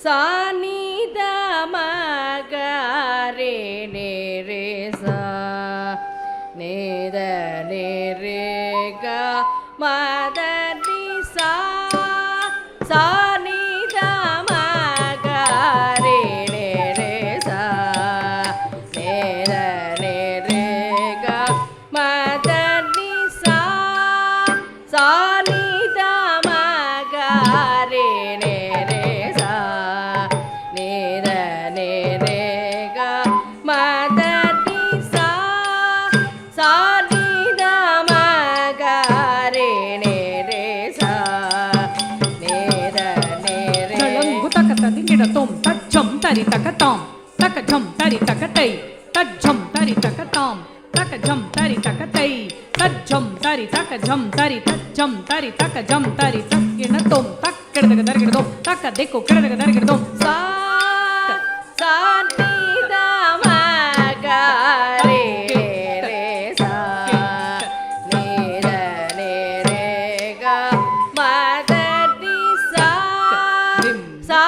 சானித மகரே நேரே சா நேத நேரேக மதனி சா சானித மகரே நேரே சா நேத நேரேக மதனி சா சானித மகரே நேரே சா நேத நேரேக மதனி சா சானித மகரே நேரே சா நேத நேரே ஜலங்கு தக்கதிங்கிடத்தோம் தச்சம் தரி தக்கத்தாம் தக்கஜம் தரி தக்கத்தை தச்சம் தரி தக்கத்தாம் தக்கஜம் தரி தக்கத்தை தச்சம் தரி தக்கஜம் தரி தச்சம் தரி தக்கஜம் தரி தக்கிடத்தோம் தக்கிடதக தருகிடதோம் தக்க தெக்கு கிடதக தருகிடதோம் சா சானித மகரே ரே சா நேத நேரேக மதனி சா சா